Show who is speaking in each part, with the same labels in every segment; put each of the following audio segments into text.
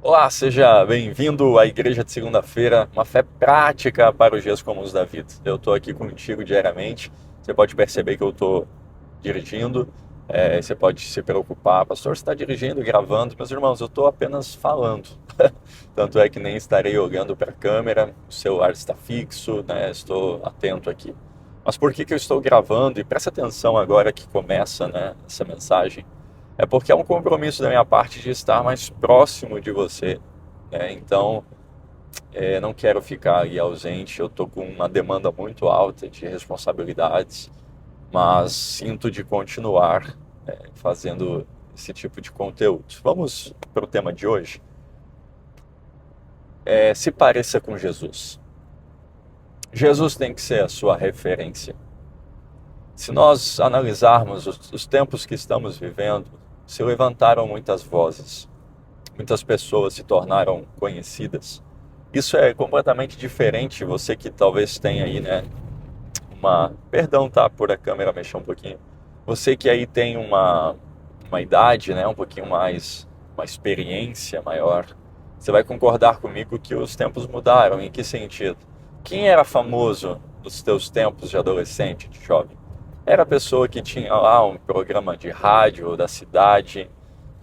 Speaker 1: Olá, seja bem-vindo à Igreja de Segunda-feira, uma fé prática para os dias comuns da vida. Eu estou aqui contigo diariamente. Você pode perceber que eu estou dirigindo. Você pode se preocupar, pastor, você está dirigindo, gravando. Meus irmãos, eu estou apenas falando. Tanto é que nem estarei olhando para a câmera, o celular está fixo, né? Estou atento aqui. Mas por que eu estou gravando? E presta atenção agora que começa, né, essa mensagem. É porque é um compromisso da minha parte de estar mais próximo de você, né? Então, não quero ficar aí ausente. Eu estou com uma demanda muito alta de responsabilidades, mas sinto de continuar, fazendo esse tipo de conteúdo. Vamos para o tema de hoje. Se pareça com Jesus. Jesus tem que ser a sua referência. Se nós analisarmos os tempos que estamos vivendo, se levantaram muitas vozes. Muitas pessoas se tornaram conhecidas. Isso é completamente diferente. Você que talvez tenha aí, né, perdão, tá, por a câmera mexer um pouquinho. Você que aí tem uma idade, né, um pouquinho mais, uma experiência maior, você vai concordar comigo que os tempos mudaram. Em que sentido? Quem era famoso nos teus tempos de adolescente, de jovem? Era a pessoa que tinha lá um programa de rádio da cidade,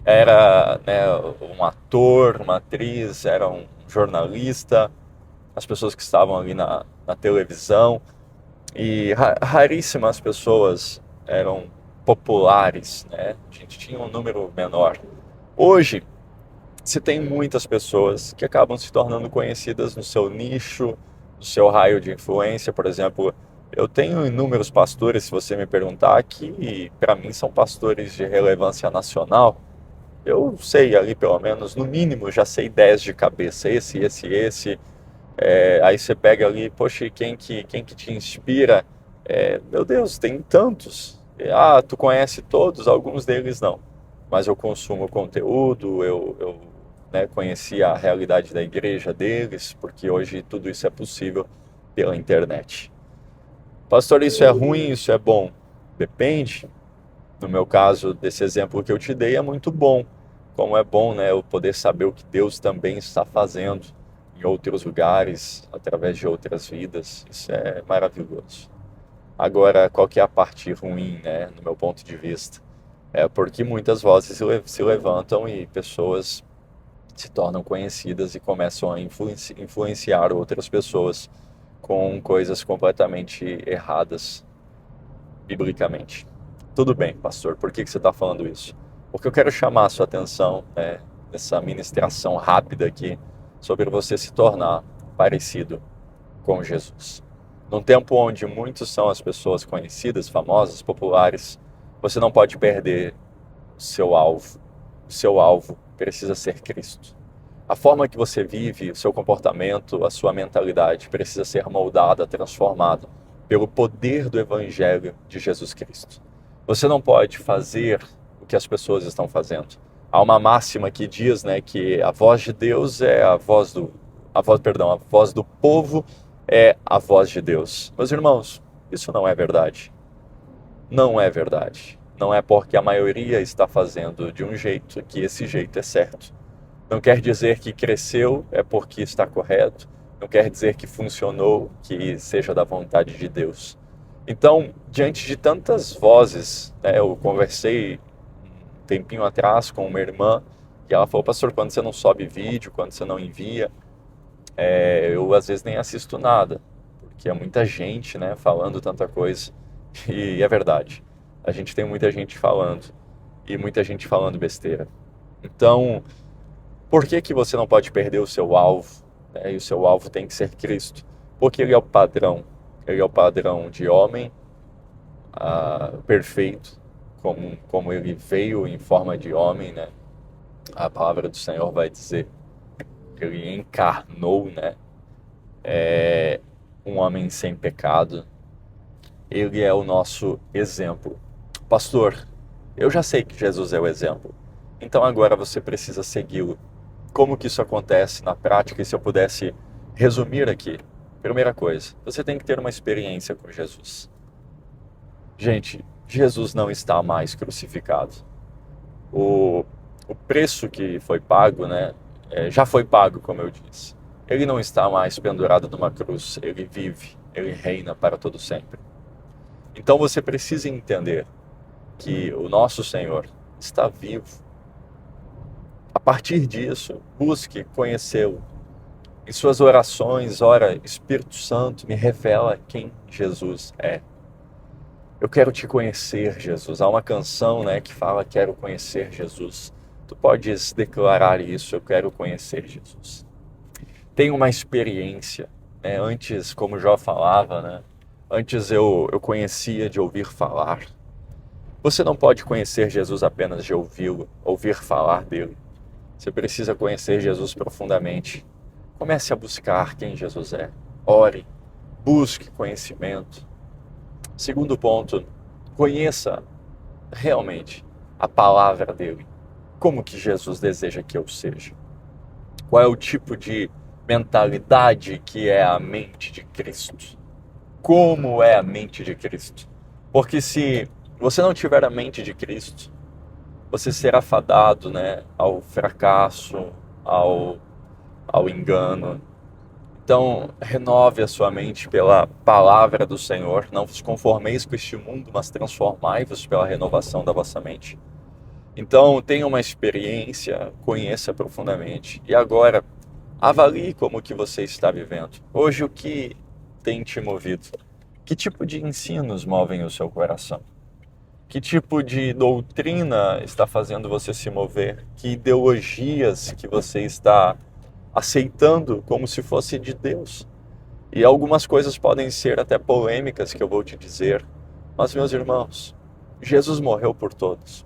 Speaker 1: era, né, um ator, uma atriz, era um jornalista, as pessoas que estavam ali na televisão, e raríssimas pessoas eram populares, né? A gente tinha um número menor. Hoje, se tem muitas pessoas que acabam se tornando conhecidas no seu nicho, no seu raio de influência. Por exemplo, eu tenho inúmeros pastores, se você me perguntar, que para mim são pastores de relevância nacional. Eu sei ali, pelo menos, no mínimo, já sei 10 de cabeça. Esse. Aí você pega ali, poxa, e quem que te inspira? Meu Deus, tem tantos. Tu conhece todos? Alguns deles não. Mas eu consumo conteúdo, eu né, conheci a realidade da igreja deles, porque hoje tudo isso é possível pela internet. Pastor, isso é ruim, isso é bom? Depende. No meu caso, desse exemplo que eu te dei, é muito bom. Como é bom, né, eu poder saber o que Deus também está fazendo em outros lugares, através de outras vidas. Isso é maravilhoso. Agora, qual que é a parte ruim, né, no meu ponto de vista? É porque muitas vozes se levantam e pessoas se tornam conhecidas e começam a influenciar outras pessoas com coisas completamente erradas biblicamente. Tudo bem, pastor, por que você está falando isso? Porque eu quero chamar a sua atenção, né, nessa ministração rápida aqui, sobre você se tornar parecido com Jesus. Num tempo onde muitos são as pessoas conhecidas, famosas, populares, você não pode perder o seu alvo. O seu alvo precisa ser Cristo. A forma que você vive, o seu comportamento, a sua mentalidade precisa ser moldada, transformada pelo poder do Evangelho de Jesus Cristo. Você não pode fazer o que as pessoas estão fazendo. Há uma máxima que diz, né, que a voz de Deus é a voz do povo é a voz de Deus. Meus irmãos, isso não é verdade. Não é verdade. Não é porque a maioria está fazendo de um jeito que esse jeito é certo. Não quer dizer que cresceu é porque está correto. Não quer dizer que funcionou, que seja da vontade de Deus. Então, diante de tantas vozes, né, eu conversei um tempinho atrás com uma irmã e ela falou, pastor, quando você não sobe vídeo, quando você não envia, eu às vezes nem assisto nada, porque é muita gente, né, falando tanta coisa. E é verdade. A gente tem muita gente falando e muita gente falando besteira. Então, por que que você não pode perder o seu alvo, né? E o seu alvo tem que ser Cristo? Porque ele é o padrão. Ele é o padrão de homem perfeito, como ele veio em forma de homem, né? A palavra do Senhor vai dizer que ele encarnou, né? Um homem sem pecado. Ele é o nosso exemplo. Pastor, eu já sei que Jesus é o exemplo. Então agora você precisa segui-lo. Como que isso acontece na prática? E se eu pudesse resumir aqui. Primeira coisa, você tem que ter uma experiência com Jesus. Gente, Jesus não está mais crucificado. O, o preço que foi pago, né? já foi pago, como eu disse. Ele não está mais pendurado numa cruz, ele vive, ele reina para todo sempre. Então você precisa entender que o nosso Senhor está vivo. A partir disso, busque conhecê-lo. Em suas orações, ora, Espírito Santo, me revela quem Jesus é. Eu quero te conhecer, Jesus. Há uma canção, que fala, quero conhecer Jesus. Tu podes declarar isso, eu quero conhecer Jesus. Tenho uma experiência, Antes, como Jó falava, antes eu conhecia de ouvir falar. Você não pode conhecer Jesus apenas de ouvi-lo, ouvir falar dele. Você precisa conhecer Jesus profundamente. Comece a buscar quem Jesus é. Ore, busque conhecimento. Segundo ponto, conheça realmente a palavra dele. Como que Jesus deseja que eu seja? Qual é o tipo de mentalidade que é a mente de Cristo? Como é a mente de Cristo? Porque se você não tiver a mente de Cristo, você será fadado, ao fracasso, ao engano. Então, renove a sua mente pela palavra do Senhor. Não vos conformeis com este mundo, mas transformai-vos pela renovação da vossa mente. Então, tenha uma experiência, conheça profundamente. E agora, avalie como que você está vivendo. Hoje, o que tem te movido? Que tipo de ensinos movem o seu coração? Que tipo de doutrina está fazendo você se mover? Que ideologias que você está aceitando como se fosse de Deus? E algumas coisas podem ser até polêmicas que eu vou te dizer, mas meus irmãos, Jesus morreu por todos.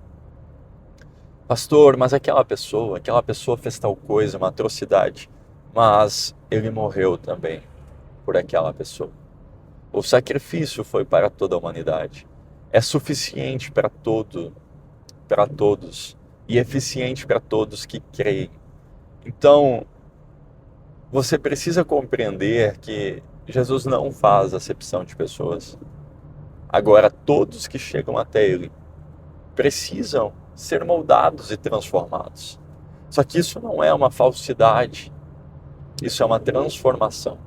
Speaker 1: Pastor, mas aquela pessoa fez tal coisa, uma atrocidade, mas ele morreu também por aquela pessoa. O sacrifício foi para toda a humanidade. É suficiente para todos e eficiente para todos que creem. Então, você precisa compreender que Jesus não faz acepção de pessoas. Agora, todos que chegam até Ele precisam ser moldados e transformados. Só que isso não é uma falsidade, isso é uma transformação.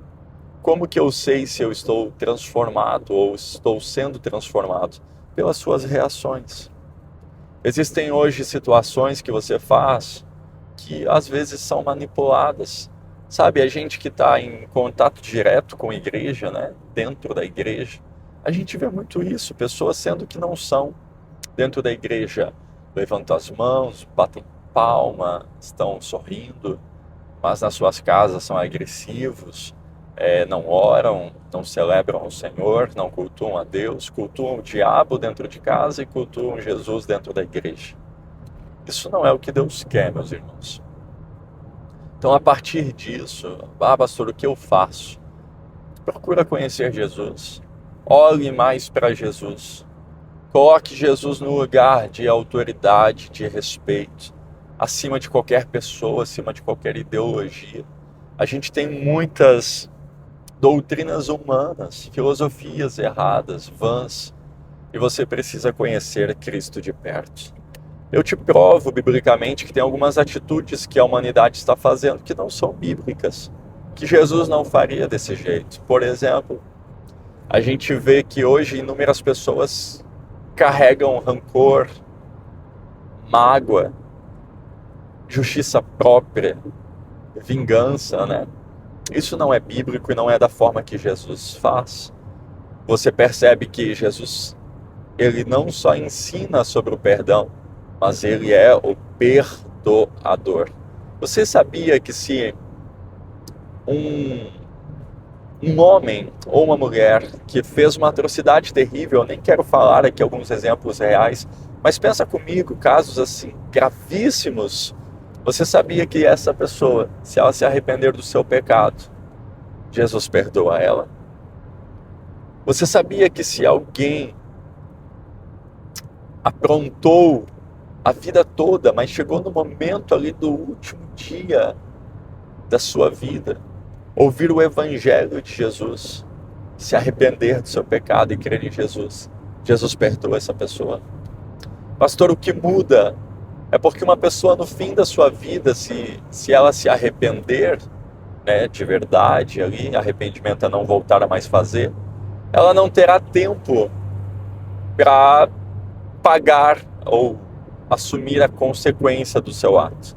Speaker 1: Como que eu sei se eu estou transformado ou estou sendo transformado? Pelas suas reações. Existem hoje situações que você faz que às vezes são manipuladas. Sabe, a gente que está em contato direto com a igreja, dentro da igreja, a gente vê muito isso, pessoas sendo que não são. Dentro da igreja, levantam as mãos, batem palma, estão sorrindo, mas nas suas casas são agressivos, não oram, não celebram o Senhor, não cultuam a Deus, cultuam o diabo dentro de casa e cultuam Jesus dentro da igreja. Isso não é o que Deus quer, meus irmãos. Então, a partir disso, pastor, o que eu faço? Procura conhecer Jesus. Olhe mais para Jesus. Coloque Jesus no lugar de autoridade, de respeito, acima de qualquer pessoa, acima de qualquer ideologia. A gente tem muitas doutrinas humanas, filosofias erradas, vãs, e você precisa conhecer Cristo de perto. Eu te provo biblicamente que tem algumas atitudes que a humanidade está fazendo que não são bíblicas, que Jesus não faria desse jeito. Por exemplo, a gente vê que hoje inúmeras pessoas carregam rancor, mágoa, justiça própria, vingança, Isso não é bíblico e não é da forma que Jesus faz. Você percebe que Jesus, ele não só ensina sobre o perdão, mas ele é o perdoador. Você sabia que se um homem ou uma mulher que fez uma atrocidade terrível, eu nem quero falar aqui alguns exemplos reais, mas pensa comigo, casos assim gravíssimos, você sabia que essa pessoa, se ela se arrepender do seu pecado, Jesus perdoa ela? Você sabia que se alguém aprontou a vida toda, mas chegou no momento ali do último dia da sua vida, ouvir o Evangelho de Jesus, se arrepender do seu pecado e crer em Jesus, Jesus perdoa essa pessoa? Pastor, o que muda É porque uma pessoa no fim da sua vida, se ela se arrepender, né, de verdade, ali, arrependimento é não voltar a mais fazer, ela não terá tempo para pagar ou assumir a consequência do seu ato.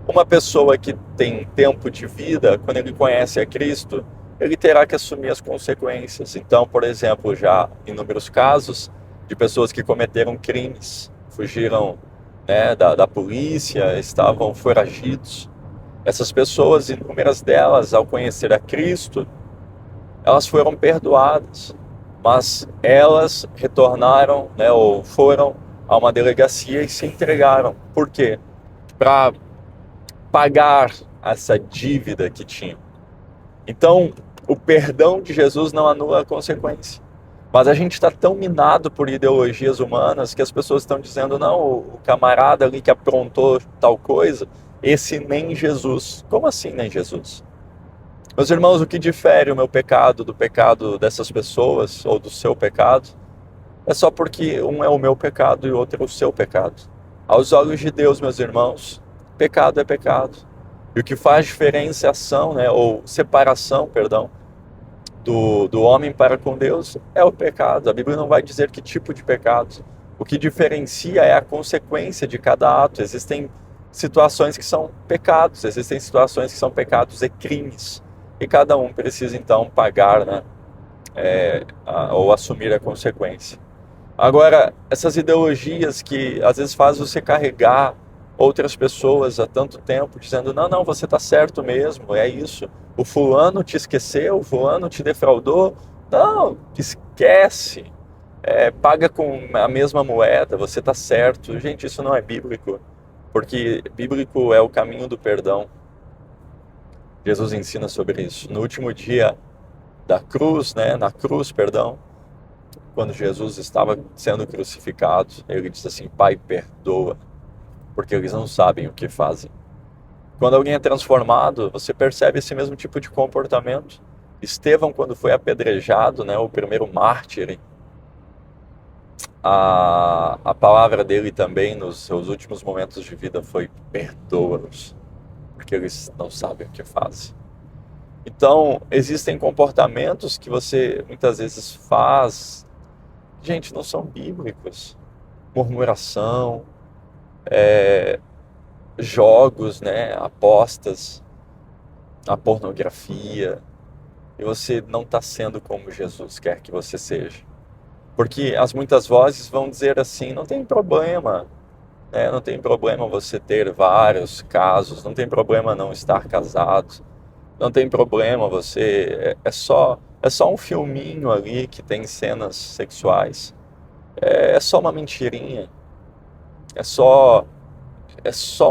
Speaker 1: Uma pessoa que tem tempo de vida, quando ele conhece a Cristo, ele terá que assumir as consequências. Então, por exemplo, já inúmeros casos de pessoas que cometeram crimes, fugiram, né, da polícia, estavam foragidos. Essas pessoas, inúmeras delas, ao conhecer a Cristo, elas foram perdoadas, mas elas retornaram, né, ou foram a uma delegacia e se entregaram. Por quê? Para pagar essa dívida que tinham. Então, o perdão de Jesus não anula a consequência. Mas a gente está tão minado por ideologias humanas que as pessoas estão dizendo, não, o camarada ali que aprontou tal coisa, esse nem Jesus. Como assim nem Jesus? Meus irmãos, o que difere o meu pecado do pecado dessas pessoas, ou do seu pecado, é só porque um é o meu pecado e o outro é o seu pecado. Aos olhos de Deus, meus irmãos, pecado é pecado. E o que faz diferenciação, né, ou separação, perdão, do homem para com Deus é o pecado. A Bíblia não vai dizer que tipo de pecado. O que diferencia é a consequência de cada ato. Existem situações que são pecados, existem situações que são pecados e crimes. E cada um precisa então pagar, né, ou assumir a consequência. Agora, essas ideologias que às vezes fazem você carregar outras pessoas há tanto tempo, dizendo, não, não, você está certo mesmo, é isso. O fulano te esqueceu, o fulano te defraudou. Não, esquece. Paga com a mesma moeda, você está certo. Gente, isso não é bíblico, porque bíblico é o caminho do perdão. Jesus ensina sobre isso. No último dia da cruz, né, na cruz, perdão, quando Jesus estava sendo crucificado, ele disse assim, Pai, perdoa, porque eles não sabem o que fazem. Quando alguém é transformado, você percebe esse mesmo tipo de comportamento. Estevão, quando foi apedrejado, né, o primeiro mártir, a palavra dele também, nos seus últimos momentos de vida, foi perdoa-nos, porque eles não sabem o que fazem. Então, existem comportamentos que você muitas vezes faz, gente, não são bíblicos. Murmuração, jogos, né, apostas, a pornografia, e você não está sendo como Jesus quer que você seja. Porque as muitas vozes vão dizer assim, não tem problema, né, não tem problema você ter vários casos, não tem problema não estar casado, não tem problema você, é só um filminho ali que tem cenas sexuais, é só uma mentirinha, é só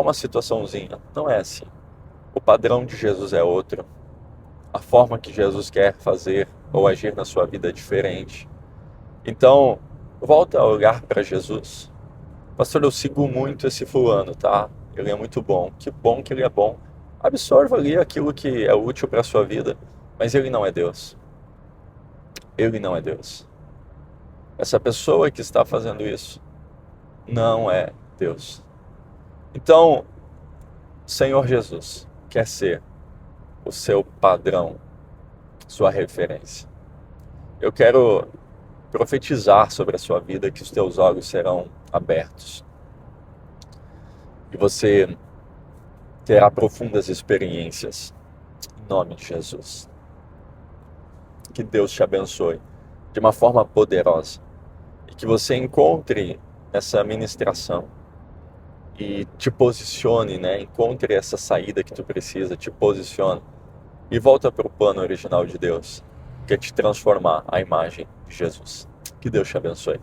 Speaker 1: uma situaçãozinha. Não é assim. O padrão de Jesus é outro. A forma que Jesus quer fazer ou agir na sua vida é diferente. Então, volta a olhar para Jesus. Pastor, eu sigo muito esse fulano, tá? Ele é muito bom. Que bom que ele é bom. Absorva ali aquilo que é útil para a sua vida, mas ele não é Deus. Ele não é Deus. Essa pessoa que está fazendo isso não é Deus. Então, Senhor Jesus quer ser o seu padrão, sua referência. Eu quero profetizar sobre a sua vida que os teus olhos serão abertos e você terá profundas experiências em nome de Jesus. Que Deus te abençoe de uma forma poderosa e que você encontre essa ministração e te posicione, né? Encontre essa saída que tu precisa, te posicione e volta para o plano original de Deus, que é te transformar à imagem de Jesus. Que Deus te abençoe.